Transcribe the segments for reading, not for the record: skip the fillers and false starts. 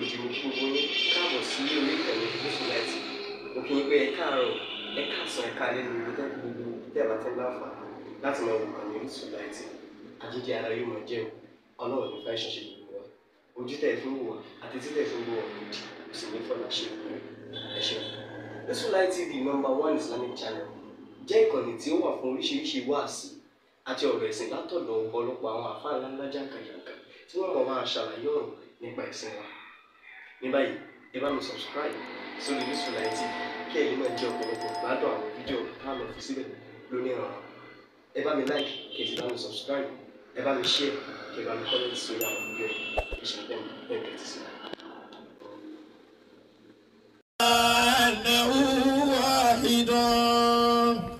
òjì mo kí gbogbo yín káàbọ̀ sí orí ìkànnì Orísun Live TV. Mo kí yín pé ẹ káàárọ̀, ẹ káàsán, ẹ káalẹ́ lórí gbogbo tẹ́ bá ti ń láǹfààní láti máa wo ìkànnì Orísun Live TV. Àjíjẹ ara yóò máa jẹun, Ọlọ́run ní fáìsàn ṣe gbogbo wa. Ojú tẹ̀ fún wa àti títẹ̀ fún wa kò sì ní fọ́nà ṣe gbogbo ẹ ṣeun. Orísun Live TV #1 Islamic channel jẹ́ ìkànnì tí ó wà fún oríṣiríṣi wáàsí àti ọ̀rọ̀ ẹ̀sìn látọ̀dọ̀ ọ̀pọ̀lọpọ̀ àwọn àfáà ńláńlá jàǹkàjàǹkà tí wọ́n mọ̀ máa ṣàlàyé ọ̀rọ̀ nípa ẹ̀sìn wa. Ní báyìí, ẹ bá mi subscribe sórí Orísun Live TV kí ẹ̀yin máa jẹ́ ọ̀pọ̀lọpọ̀ gbádùn àwọn fídíò tá a lọ fi síbẹ̀ lónìí ọ̀rọ̀. Ẹ bá mi like kí ẹ sì bá mi subscribe, ẹ bá mi share kí ẹ bá mi comment sórí àwọn fídíò yìí kí ṣe bẹ́ẹ̀ tẹ̀sí sí.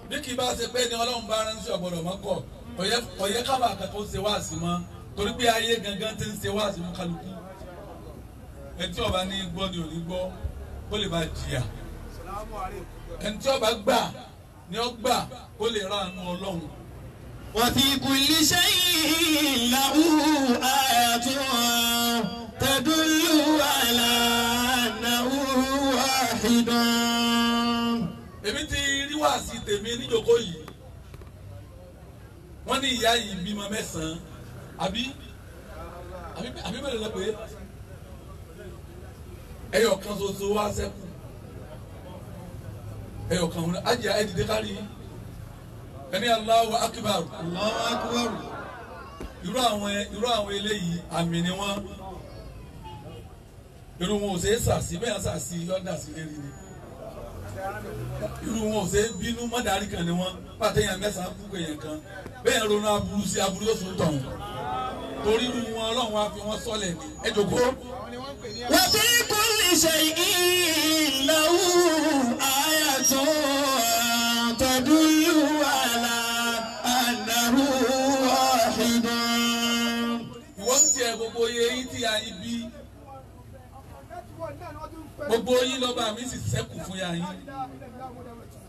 Bí kì í bá ṣe pé ní Ọlọ́run bá ránṣẹ́ ọ̀gbọ̀dọ̀ mọ́kọ̀ ọ̀yẹ́ kábà àkàtọ́ ṣe wáàsí mọ́ torí pé ayé gangan ti ń ṣe wáàsí mú kálukú. Ẹni tí ó bá ní gbọ́ ni ò ní gbọ́ kó lè bá jìyà. Ẹni tí ó bá gbà ni ó gbà kó lè ra àánú Ọlọ́run. Wa fi kulli shay'in lahu ayatun tadullu ala annahu wahidun. Èmi ti rí wáàsí tèmi níjókòó yìí. Wọ́n ní ìyá yìí bímọ mẹ́sàn-án àbí bẹ́ẹ̀ lọ pé ẹyọ kan ṣoṣo wá ṣẹ́kù ẹyọ kan wọn ajá ẹdìdẹ kárí ẹni Allahu akbar Allahu akbar. irú àwọn eléyìí àmì ni wọ́n irú wọn ò ṣe é sàṣì bẹ́ẹ̀ sàṣì lọ́dà sí lérí ni irú wọn ò ṣe é bínú mọ́dàrí kan ni wọ́n pàtẹ́yàn mẹ́sàn-án kúkú èèyàn kan bẹ́ẹ̀ ronú aburú sí aburú yóò sùn tọ̀hún torí irú wọn Ọlọ́run á fi wọ́n sọ́lẹ̀ ní ẹ jókòó. Wa fi kulli shay'in lahu ayatun tadullu ala annahu wahidun. Ìwọ́n ti ẹ̀ gbogbo iye yín tí a yín bí gbogbo yín lọ́ba mi sì ṣẹ́kù fún ya yín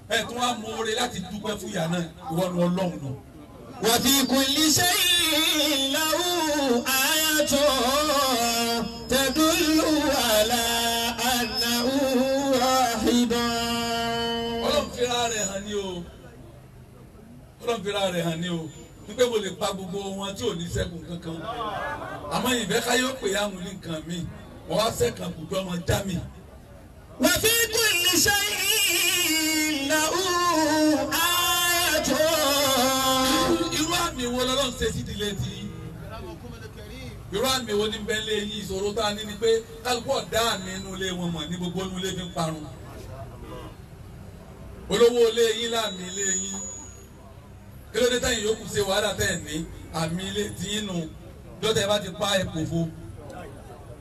ẹ̀ tún wá mọ oore láti dúpẹ́ fún ya náà ìwọ́n nu Ọlọ́run náà. Wa fi kulli shay'in lahu ayatun tadullu ala annahu wahidun. Ọlọ́run fira rẹ̀ hàn ní o Ọlọ́run fira rẹ̀ hàn ní o wípé mo lè pa gbogbo wọn tí ò ní ṣẹ́kù kankan àmọ́ ìfẹ́ káyọ̀ pé àwọn ní nǹkan mi wọ́n wá ṣẹ́kàn kùjọ́ ọmọ já mi. Wa fi kulli shay'in lahu ayatun. Irú àmì wo lọ́lọ́run ṣe sí ìdílé tí irú àmì wo ní bẹ́ẹ̀ lé yín ìṣòro tá a ní ni pé kálukú ọ̀dá àmì inú ilé wọn mọ̀ ní gbogbo inú ilé fi ń parun olówó ilé yín láàmì ilé yín kí ló dé táyìn yòókù ṣe wàhálà tẹ̀ ní àmì ilé tí yín nu lọ́tẹ̀ bá ti pa ẹ̀pọ̀ fo.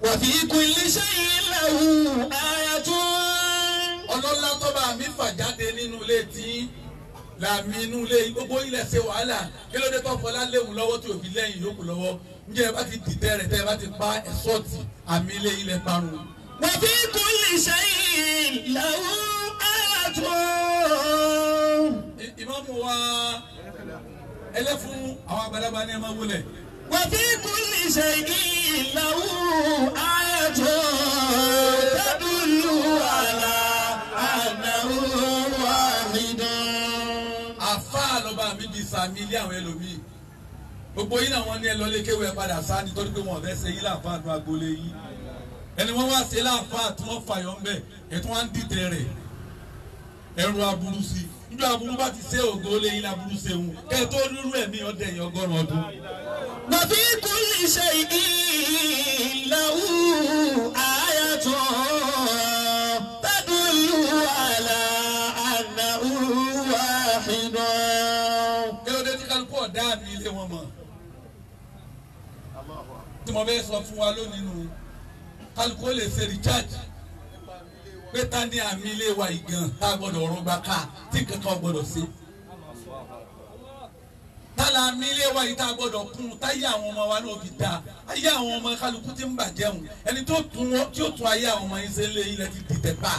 Wa fi kulli shay'in lahu ayatun. Ọlọ́lá tó bá mi fà jáde nínú ilé tí làmì inú ilé gbogbo ilẹ̀ ṣe wàhálà kí ló dé tó fọlá léwu lọ́wọ́ tí òbí lẹ́yìn yòókù lọ́wọ́ ǹjẹ́ ẹ bá ti dìtẹ́ rẹ̀ tẹ́ ẹ bá ti pa ẹ̀sọ́ọ̀tì àmì ilé ilẹ̀ parun. Wa fi kulli shay'in lahu ayatun. Ìmáàmù wa ẹlẹ́fún àwọn àgbàlagbà ní ẹ máa wọlé. Wa fi kulli shay'in lahu ayatun tadullu ala annahu wahidun. Àfáà lọ́ba mi di sàmì ilé àwọn ẹlòmíì. Gbogbo yín náà wọ́n ní ẹ lọ lé kéwé padà sá nítorí pé wọ́n fẹ́ ṣe yín láàfáà ní agboolé yín. Ẹni wọ́n wá ṣe láàfáà tí wọ́n fàyọ̀ ń bẹ̀ ẹ̀ tí wọ́n á ń dìtẹ̀ rẹ̀ ẹ̀rù aburú sí i. Níjọ́ aburú bá ti ṣe ògo lé yín láburú ṣe òun kẹ́ ẹ tó rírú ẹ̀mí ọdẹ yẹn 100 ọdún. Wa fi kulli shay'in lahu ayatun tadullu ala annahu wahidun. Kí ló dé tí kálukú ọ̀dá àmì ilé wọn mọ̀? Tí mo fẹ́ sọ fún wa lónìí nù kálukú ó lè ṣe recharge pé ta ní àmì ilé wa ìgàn tá a gbọ́dọ̀ ọ̀rọ̀ gba ká tí kankan gbọ́dọ̀ ṣe. Tálà àmì ilé wa yìí tá a gbọ́dọ̀ kún táyé àwọn ọmọ wa náà fi dáa ayé àwọn ọmọ kálukú tí ń bàjẹ́ hùn ẹni tí ó tún ayé àwọn ọmọ yìí ṣe lé ilẹ̀ ti dìtẹ̀ bá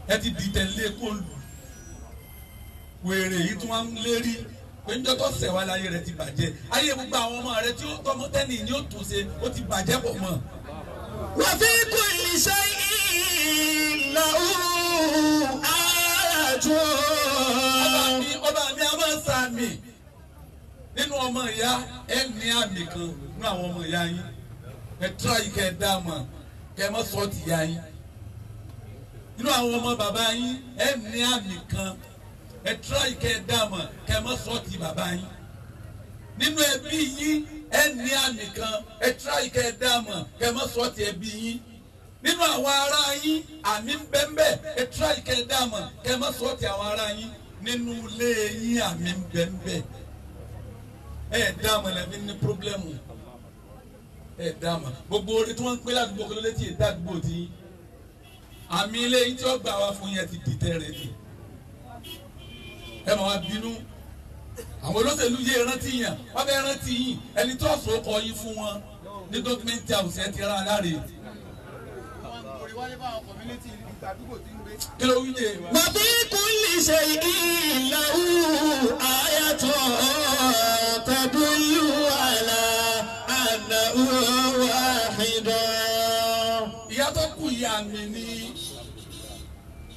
ẹ ti dìtẹ̀ lé kó lù wèrè yìí tí wọ́n ń lérí pé ń jọ́tọ̀ sẹ̀ wá láyé rẹ̀ ti bàjẹ́ ayé gbogbo àwọn ọmọ rẹ̀ tí ó tọmọ tẹ́nì ni ó tún ṣe ó ti bàjẹ́ pọ̀ mọ́. wa fi kulli shay'in lahu ayatun. ọba mi a máa ń sàmì nínú ọmọ ìyá ẹ ní àmì kan nínú àwọn ọmọ ìyá yín ẹ tíra yìí kẹ ẹ dá mọ̀ kẹ ẹ mọ sọ ti ìyá yín nínú àwọn ọmọ bàbá yín ẹ ní àmì kan ẹ tíra yìí kẹ ẹ dá mọ̀ kẹ ẹ mọ sọ ti bàbá yín nínú ẹbí yín ẹ ní àmì kan ẹ tíra yìí kẹ ẹ dá mọ̀ kẹ ẹ mọ sọ ti ẹbí yín nínú àwọn ará yín àmì ń bẹ́ńbẹ́ ẹ tíra yìí kẹ ẹ dá mọ̀ kẹ ẹ mọ sọ ti àwọn ará yín nínú ilé yín àmì ń bẹ́ńbẹ́ ẹ dá mọ̀ lẹ́bí ní pírọ́blẹ́mù ẹ dá mọ̀ gbogbo orí tí wọ́n ń pè ládùúgbò kí ló dé tí ì dádùúgbò tí àmì ilé yín tí ó gbà wá fún yẹn ti dìtẹ́ rẹ̀ ni ẹ máa wá bínú àwọn olóṣèlú yé rántí yàn wọ́n fẹ́ rántí yín ẹni tó ọ̀sùn kọ yín fún wọn ní dọ́kímẹ́ntì àwùjọ ti rán aláre. kí ló wí yé. wa fi kulli shay'in lahu ayatun tadullu ala annahu wahidun. ìyá tó kù ìyá mi ní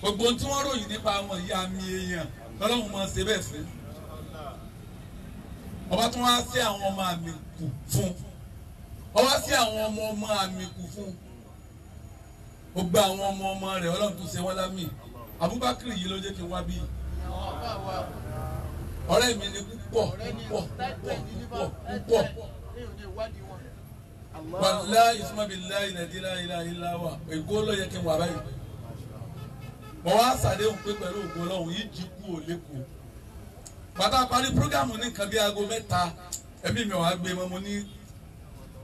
gbogbo tí wọ́n ròyìn nípa àwọn ìyá mi èèyàn lọ́lọ́run máa ṣe bẹ́ẹ̀ fún ọba tí wọ́n á sí àwọn ọmọ àmì kù fún ọba sí àwọn ọmọ àmì kù fún ó gba àwọn ọmọ rẹ̀ ọlọ́run tó ṣe wọ́n lámì Abubakar yìí ló jẹ́ kí n wá bí ọ̀rẹ́ mi ni púpọ̀ wàláhì ìsúnmọ́bìláhì nàìjíríà ìlàwà èkó ló yẹ kí n wà báyìí mo wá sàdéhùn pé pẹ̀lú ògùn ọlọ́run yìí jí kú ò lẹ́kọ̀ọ́ bàtà parí prógámù ní nǹkan bí aago 3 ẹbí mi wàá gbé mọ́ mo ní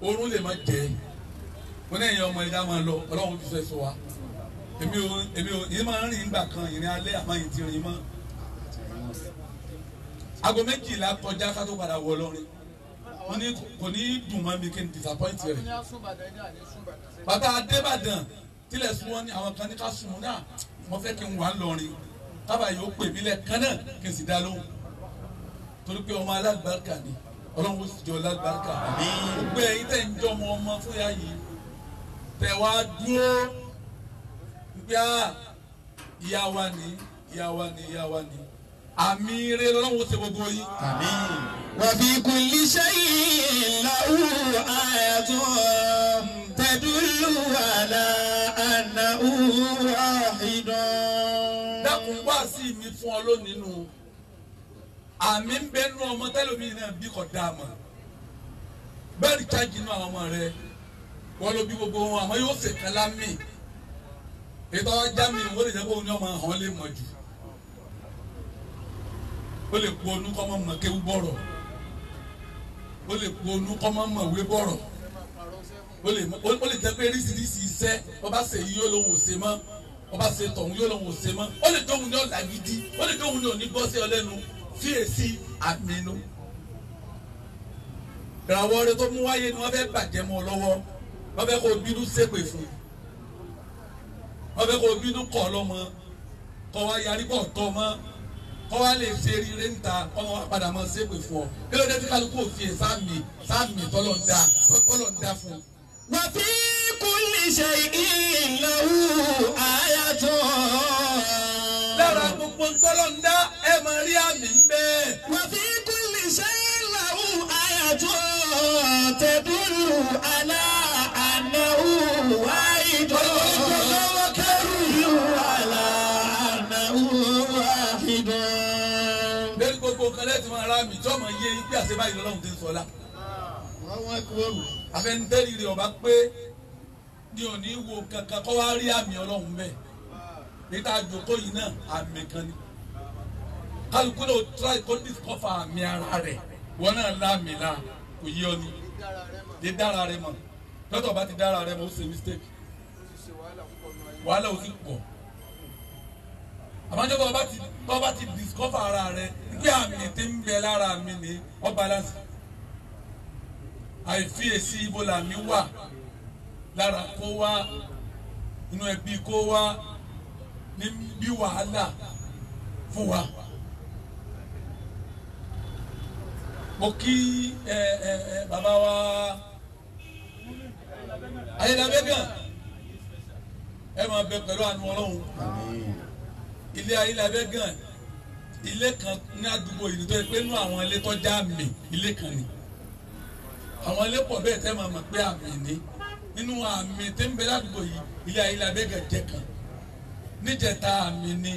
oorun lè má jẹ́ mo ní ẹ̀yin ọmọ ẹ̀dá máa lọ ọlọ́run ti fẹ́ sọ wa èmi ò yìí máa ń rìn nígbà kan ìrìn alẹ́ àmọ́ yìí ti rìn mọ́ aago 12 kọjá ká tó padà wọ lọ́rin mo ní kò ní dùn mọ́ mi kí n disappoint rẹ̀ bàtà adébàdàn tilẹ̀ sún wọn ní àwọn kan ní ká sùn wọn náà mo fẹ́ kí n wà lọ́rin tábà yóò pè mí lẹ́ẹ̀kan náà kí n sì dá lóhùn torí pé ọmọ alágbàrúkà ni ọlọ́run ó sì jọ alágbàrúkà gbogbo ẹ̀yin tẹ̀ ń jọ ọmọ fún ya yìí tẹ̀ wá dúró gbá ìyá wa ni àmì rẹ lọ́wọ́ ṣe gbogbo yín. wa fi kulli shay'in lahu ayatun tadullu ala annahu wahidun. dákun wá sí mi fún ọ lónìí nù àmì ń bẹ nù ọmọ tẹlifí náà bí kò dáa mọ bẹ́ẹ̀ ni chájì nù àwọn ọmọ rẹ wọn ló bí gbogbo wọn àmọ́ yóò ṣe kálá mi ètò ọjà mi wọ́n lè jẹ́ kó ní ọmọ àwọn lè mọ̀ jù ó lè kó onú kọ́ mọ́ mọ́ kéwú bọ̀rọ̀ ó lè kó onú kọ́ mọ́ mọ́ wé bọ̀rọ̀ ó lè jẹ́ pé oríṣiríṣi iṣẹ́ ọba ṣe yí yóò lóhùn ṣe mọ́ ọba ṣe tọ̀hún yóò lóhùn ṣe mọ́ ó lè tóhun ní ọ̀là gidi ó lè tóhun ní òní gbọ́ sí ọlẹ́nu fíyèsí àmínú. ìràwọ̀ rẹ tó mú wáyé ni wọ́n fẹ́ bàjẹ́ mọ́ ọ lọ́wọ́ wọ́n fẹ́ kó bínú ṣépè fún wọ́n fẹ́ kó bínú kọ́ lọ́mọ kọ́ wá yarí kọ́ tọ́ mọ́ kọ́ wá lè ṣe rire níta kọ́ wá padà mọ́ ṣépè fún ọ kí ló dé tí kálukú òfin sáàmì tọ́lọ̀ ń dá fún un. wa fi kulli shay'in lahu ayatun. lára gbogbo tọ́lọ̀ ń dá ẹ máa rí àmì ń bẹ́ẹ̀. wa fi kulli shay'in lahu ayatun tadullu ala annahu wahidun. lórí gbogbo kan lẹ́tì máa rá mi tí ọmọ yé ibi àṣebáyé lọ́lọ́run ti ń sọ la. àfẹnitẹ́rì rẹ̀ ọba pé ní òní wo kankan kọ́ wá rí àmì ọlọ́run bẹ́ẹ̀ níta àjòkó yìí náà àmì kan ni kálukú náà try to discover àmì ara rẹ̀ wọ́n náà láàmì la kò yí ọ ni lè dára rẹ̀ mọ̀ lọ́tọ̀ bá ti dára rẹ̀ mọ̀ ó ṣe mistake wàhálà ó sì pọ̀ àmọ́jọ́ bá ti discover ara rẹ̀ bí àmì tí ń bẹ lára mi ní ọ balance àìfiyèsí ibo làmì wà lára kó wá inú ẹbí kó wá ní bí wàhálà fún wa mo kí bàbá wa Ayélabẹ́gàn ẹ máa bẹ pẹ̀lú àánú Ọlọ́run ilé Ayélabẹ́gàn ilé kan ní àdúgbò yìí tó yẹ pé nínú àwọn ilé tó já àmì ilé kan ni àwọn ilé pọ̀ bẹ́ẹ̀ tẹ́ máa mọ̀ pé àmì ni nínú àmì tí ń bẹ ládùúgbò yìí ilé Ayélabẹ́gàn jẹ́ kan níjẹta àmì ni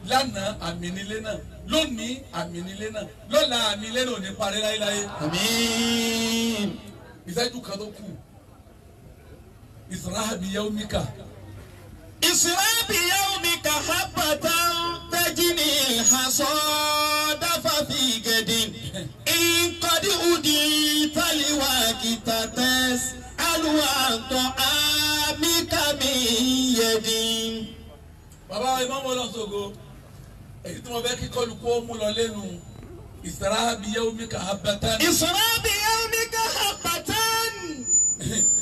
lánàá àmì nílé náà lónìí àmì nílé náà lọ́la àmì nílé náà ò ní parí láéláé. Àmín. ìṣẹ́jú kan tó kù Isra bi yawmika. Isra bi yawmika habbatan tajni hasada fa fi gadin in qad udita liwaqita tas'alu amika min yadin. Bàbá Imam Ọlọ́ṣogbo èyí tí wọ́n bẹ́ kí kọlùkù ó mú lọ lẹ́nu Isra bi yawmika habbatan. Isra bi yawmika habbatan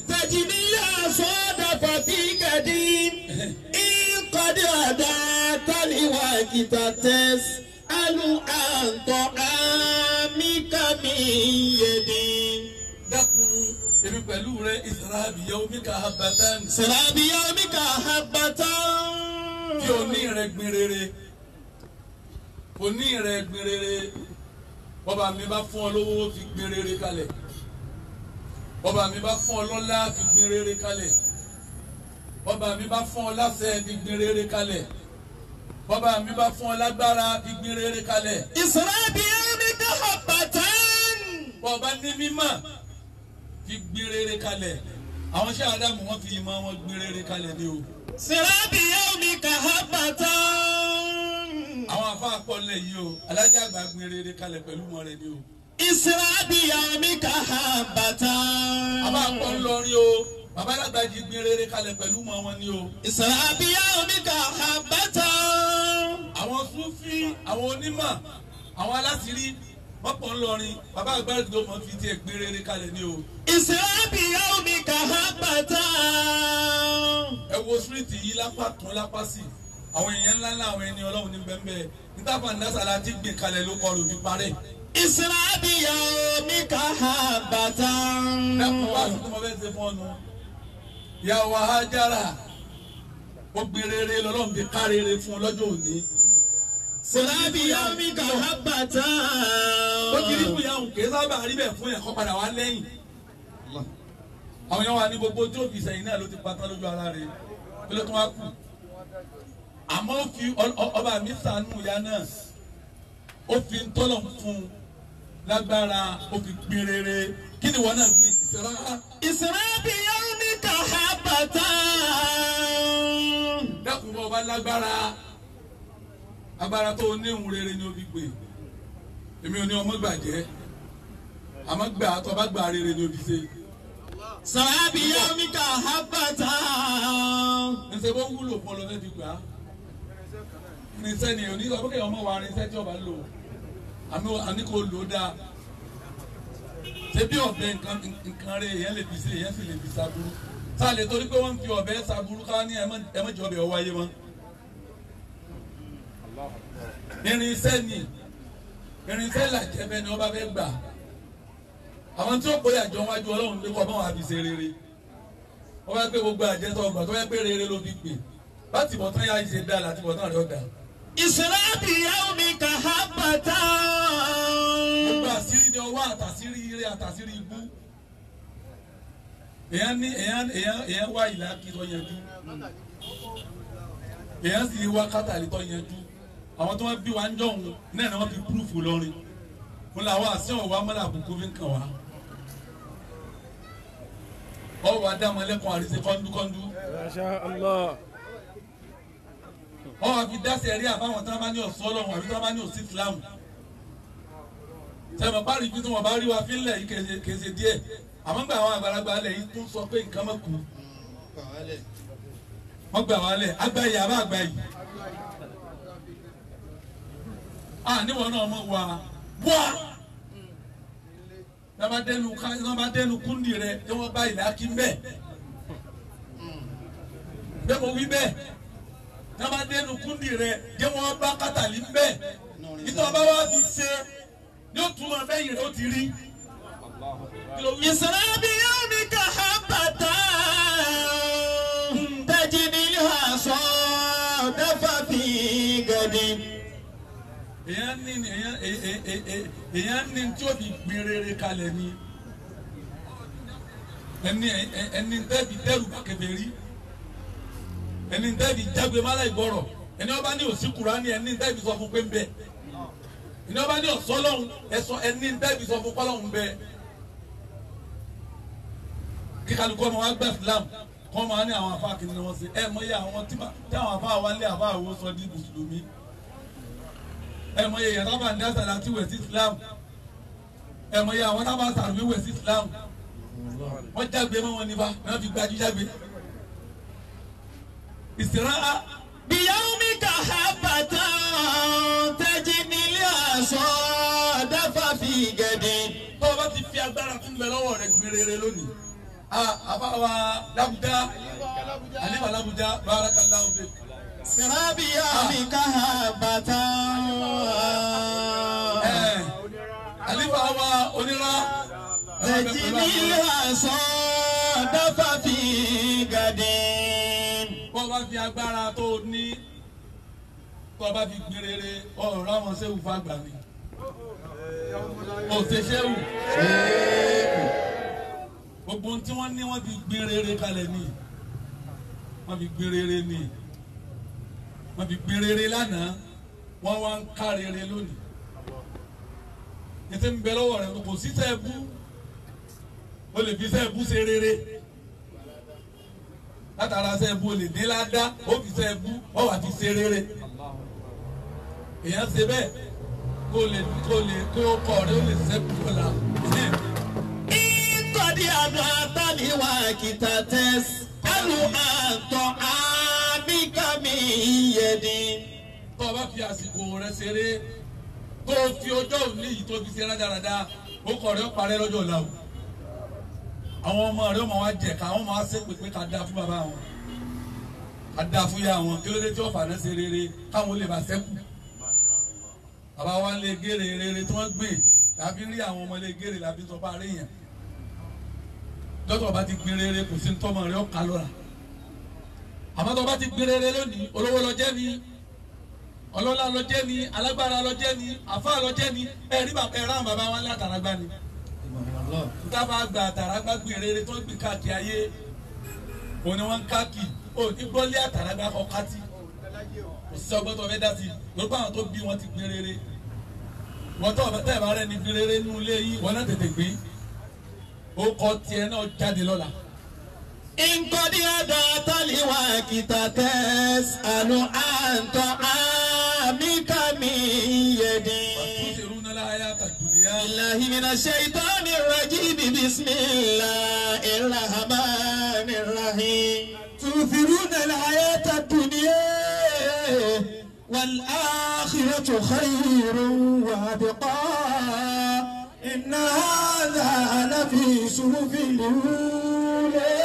tajni hasada fa fi gadin in qad udita liwaqita tas'alu amika min yadin. Dákun èmi pẹ̀lú rẹ Isra bi yawmika habbatan. Isra bi yawmika habbatan. Kí òní rẹ gbin rere òní rẹ gbin rere bọ́ba mi bá fún ọ lówó fi gbin rere kalẹ̀ bọ́ba mi bá fún ọ lọ́lá fi gbin rere kalẹ̀ bọ́ba mi bá fún ọ láṣẹ fi gbin rere kalẹ̀ bọ́ba mi bá fún ọ lágbára fi gbin rere kalẹ̀. Isra bi yawmika habbatan. Bọ́ba ní mímọ́ fi gbin rere kalẹ̀ àwọn ṣé Ádámù wọn fi ìmọ̀ wọn gbin rere kalẹ̀ ni o. Isra bi yawmika habbatan. Àwọn afá akọọlẹ yìí o alájà àgbà gbin rere kalẹ̀ pẹ̀lú mọ rẹ ni o. Isra bi yawmika habbatan. Bàbá akọ ńlọrin o bàbá alágbàjì gbin rere kalẹ̀ pẹ̀lú mọ wọn ni o. Isra bi yawmika habbatan. Àwọn Súfí àwọn onímọ̀ àwọn aláṣírí wọ́n pọ̀ ńlọrin bàbá àgbàdo mọ̀ fi tiẹ̀ gbin rere kalẹ̀ ni o. Isra bi yawmika habbatan. Ẹ wo síríìtì yìí lápá tún lápá sí àwọn èèyàn ńláńlá àwọn ẹni Ọlọ́run ní bẹ́ẹ̀ nítàfà ndásàlá ti gbìn kalẹ̀ ló kọrò fi parẹ́. Isra bi yawmika habbatan. Dákun wá sí tí mo fẹ́ ṣe fún ọ nu. Ìyàwó Hajara ó gbin rere lọ́lọ́run fi ká rere fún ọ lọ́jọ́ òní. Isra bi yawmika habbatan. Ó kiri fún ìyá òun kì í sábà rí bẹ́ẹ̀ fún ẹ̀kọ́ padà wá lẹ́yìn. Àwọn èèyàn wà ní gbogbo tí ó fi sẹ́yìn náà ló ti patán lójú ara rẹ̀ kí ló tún wá kù. Àmọ́ ó fi ọba mi ṣàánú ìyá náà ó fi ń tọ́lọ̀ fún un lágbára ó fi gbin rere kí ni wọn náà gbìn Isra. Isra bi yawmika habbatan. Dákun bọ́ ọba lágbára agbára tó ní ìhun rere ni ó fi gbìn èmi ò ní ọmọ gbàjẹ́ àmọ́ gbà tó bá gbà rere ni ó fi ṣe. Isra bi yawmika habbatan. Ẹsẹ̀ bó wúlò fún ọlọ́fẹ́ fi gbà á. Irinṣẹ́ ni òní sọ pé ọmọ wa irinṣẹ́ tí ọba lò àní kò lò ó dáa. Ṣé bí ọ̀bẹ nǹkan rẹ̀ èèyàn lè fi ṣe èèyàn sì lè fi ṣàbúrú. Sáà lè torí pé wọ́n ń fi ọ̀bẹ ṣàbúrú ká ní ẹ̀mọ́jọ ọbẹ̀ ọwọ́ ayé wọn. Irinṣẹ́ ni irinṣẹ́ làjẹ́bẹ́ ni ọba fẹ́ gbà. Àwọn tí ó pè àjọ wájú Ọlọ́run lé kọ́ bá wọn àfi ṣe rere. Wọ́n bá gbé gbogbo àjẹsọ ọgbà tó fẹ́ pé rere ló fi gbè. Láti bọ̀tán yá ṣe dá láti bọ̀tán rẹ̀ ọ̀dà. Isra bi yawmika habbatan. Gbogbo àṣírí ni ọwọ́ àtàṣírí ire àtàṣírí ibú. Èèyàn wá ìlà kí tó yanjú. Èèyàn sì wá kátàlí tó yanjú. Àwọn tó wọ́n bí wa ń jọ̀hún náà ni wọ́n fi púrúfù lọ́rin. Mo làwọn àṣẹ ọ̀wá mọ́lá àbùkù fi ń kàn wá. Ọwọ́ adámọ̀lẹ́kùn àríṣe kọ́ńdúkọ́ńdú. Masha Allah. Wọ́n wá fi dáṣẹ́ rí àbáwọn tí wọ́n bá ní ọ̀sọ́ Ọlọ́run àbí tí wọ́n bá ní òsì Islam. Sẹ́mi bá rí ibi tí wọ́n bá rí wa fílẹ̀ yìí kèé ṣe díẹ̀. Àmọ́ gbà àwọn àgbàlagbà alẹ̀ yìí tún sọ pé nǹkan mọ̀ kú. Wọ́n gbà wá lẹ̀ àgbà yìí àbá àgbà yìí. Níwọ̀n náà mọ̀ wá wá. Tí wọ́n bá dẹnu kúndì rẹ̀ tí wọ́n bá ìlà kí ń bẹ̀. Bẹ́ẹ̀ mo wí bẹ́ẹ̀. Tí wọ́n bá dẹnu kúndì rẹ̀ tí wọ́n bá kátàlí ń bẹ̀. Nítorí wọ́n bá wá fi ṣe ní o tún máa bẹ́yìn rẹ̀ ó ti rí. إسرى بيومك حبة تجد الحصاد ففي غد. èèyàn ní tí ó fi gbin rere kalẹ̀ ni ẹni tẹ́bi dẹ́rù bá kèfèrí ẹni tẹ́bi jágbe mọ́lá ìgbọ́rọ̀ ẹni ọba ní òsì Kùránì ẹni tẹ́bi sọ fún pé ń bẹ ẹni ọba ní ọ̀sọ́ lọ́hùn ẹ̀sọ́ ẹni tẹ́bi sọ fún pọ́lọ́hùn bẹ kíkàlùkọ́ ọmọ wa gbẹ Islam kọ́ máa ní àwọn afá kìnìún wọn sí ẹ mọ iye àwọn tí àwọn afá wa lé afá àwọ sọ ní mùsùlùmí ẹ mọ iye yàtọ̀ bá ń dá sàlátì wẹ̀ sí Islam ẹ mọ iye àwọn tábà sàrùmí wẹ̀ sí Islam wọ́n jágbe mọ́ wọn nípa náà fi gbajú jágbe ìsirá. بيومك حبة تجد الحصاد ففي غد. tó o bá ti fi agbára tún bẹ lọ́wọ́ rẹ̀ gbin rere lónìí. àbáwa Lábújá àníbà Lábújá barakallahu fi. إسرى بيومك حبة. àníbà wa onírà. تجد الحصاد ففي غد. bó o bá fi agbára tó o ní tó o bá fi gbin rere ọ̀rọ̀ àwọn sẹ́wù fàgbà ni. òṣèṣẹ́wù gbogbo tí wọ́n ní wọ́n fi gbin rere kalẹ̀ ni wọ́n fi gbin rere ni wọ́n fi gbin rere lánàá wọ́n wá ń ká rere lónìí ètò ń bẹ lọ́wọ́ rẹ̀ kò sí sẹ́ẹ̀bù o lè fi sẹ́ẹ̀bù ṣe rere látara sẹ́ẹ̀bù o lè ní ládá o fi sẹ́ẹ̀bù o wà fi ṣe rere èèyàn ṣe bẹ́ẹ̀ kó o kọ̀ rẹ̀ o lè sẹ́ẹ̀bù kó la. قد أضعت الوقت تسأل عن طعامك من يدي. tó o bá fi àsìkò rẹ̀ ṣeré tó o fi ọjọ́ òní yìí tó o fi ṣe rádaràda ó kọ̀ rẹ̀ ó parẹ́ lọ́jọ́ ọ̀la o. àwọn ọmọ rẹ̀ ó máa wá jẹ ká àwọn máa ṣe pèpè ká dáa fún bàbá wọn ká dáa fún ya wọn kí ló dé tí wọ́n fà náà ṣe rere káwọn lè bá ṣẹ́kù. bàbá wa lè gèrè rere tí wọ́n gbé làbí rí àwọn ọmọ lè gèrè làbí sọ bá rí yẹn. lọ́tọ̀ bá ti gbin rere kò sí ní tọ́mọ rẹ̀ ọ̀ka lọ́ra àmọ́ tó bá ti gbin rere lónìí olówó lọ jẹ́ ni ọlọ́lá lọ jẹ́ ni alágbára lọ jẹ́ ni àfáà lọ jẹ́ ni ẹ̀rí bàbá ẹ̀rá àwọn bàbá wọn lé àtàràgbá ni tábà gba àtàràgbá gbin rere tó gbin káàkiri ayé òun ni wọ́n ń káàkiri ó ní gbọ́lé àtàràgbá kọ kátì kò sí ọgbọ́n tó fẹ́ dá sí lórúkọ àwọn tó bí wọn ti gbin rere wọ́n tó tẹ̀ bá rẹ̀ ní gbin rere nínú ilé yìí wọ́n náà tètè gbé ó kọ́ tiẹ̀ náà jáde lọ́la. إن قد أضعت الوقت تسأل عن طعامك من يدي. وتؤثرون الحياة الدنيا. بالله من الشيطان الرجيم بسم الله الرحمن الرحيم. تؤثرون الحياة الدنيا والآخرة خير وأبقى. إن هذا لفي صحف الأولى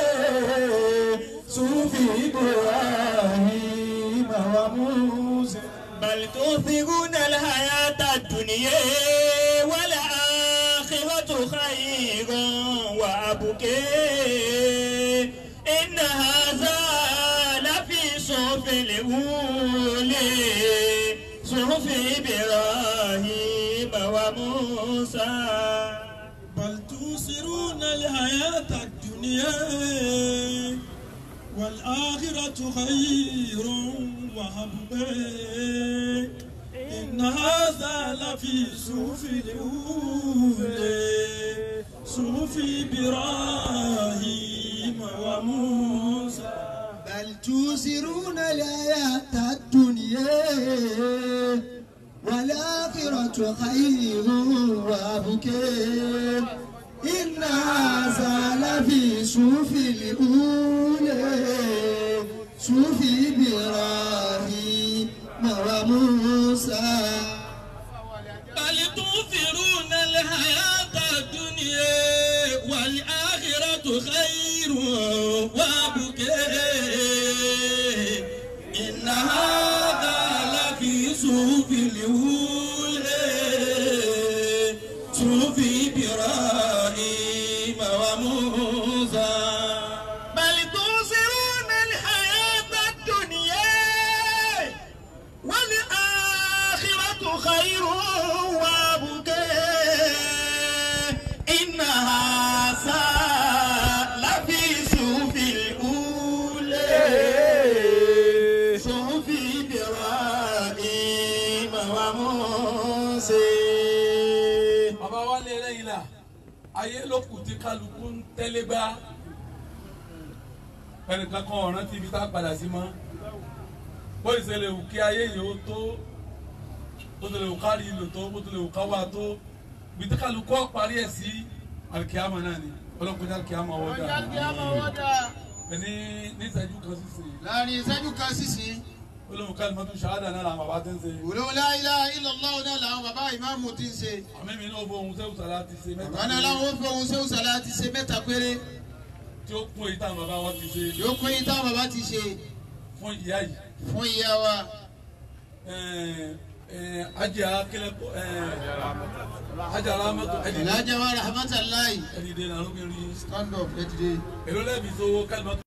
صحف إبراهيم وموسى. بل تؤثرون الحياة الدنيا والآخرة خير وأبقى. إن هذا لفي صحف الأولى صحف إبراهيم وموسى. بل تؤثرون الحياة الدنيا والآخرة خير وأبقى. إن هذا لفي صحف الأولى صحف إبراهيم وموسى. بل تؤثرون الحياة الدنيا والآخرة خير وأبقى. إن هذا لفي صحف الأولى صحف إبراهيم وموسى. بل تؤثرون الحياة الدنيا والآخرة خير وأبقى. إن هذا لفي صحف الأولى وموسى بل تؤثرون الحياة الدنيا والآخرة خير وأبقى إن هذا لفي صحف الأولى صحف إبراهيم وموسى. bàbá wa lè lẹ́yìn la ayé ló kù tí kálukú ń tẹ́lẹ̀ gbá ẹnìkan kan ọ̀ràn tí ibi tá a padà sí mọ́ bó ìṣẹ̀lẹ̀ wù kí ayé yìí ó tó bó tilẹ̀ wù kárí ìlò tó bó tilẹ̀ wù káwá tó ibi tí kálukú ọ̀ parí ẹ̀ sí alikiyama náà ni ọlọ́kùnrin alikiyama wọ́dà ẹni ní ìṣẹ́jú kan sísìn. láàrin ìṣẹ́jú kan sísìn. olóhùn kalimatu shahada náà làwọn bàbá ti ń ṣe. olóhùn la ilaha illallah náà làwọn bàbá ìmáàmù ti ń ṣe. àmì mi náà fọ ohun sẹ́wùn sàlá ti ṣe mẹ́ta. bàbá náà làwọn fọ ohun sẹ́wùn sàlá ti ṣe mẹ́ta péré. tí ó kún èyí táwọn bàbá wọn ti ṣe. yóò kún èyí táwọn bàbá ti ṣe. fún ìyá yìí. fún ìyá wa. ajá kílẹ̀ kọ́ ajá alámọ́tò ẹ̀dìdé. alájà wa rahmatulahi. ẹ̀dìdé nàlóbìnrin. stand up ẹ̀dìdé. èrò lẹ́bi sówó kalimatu.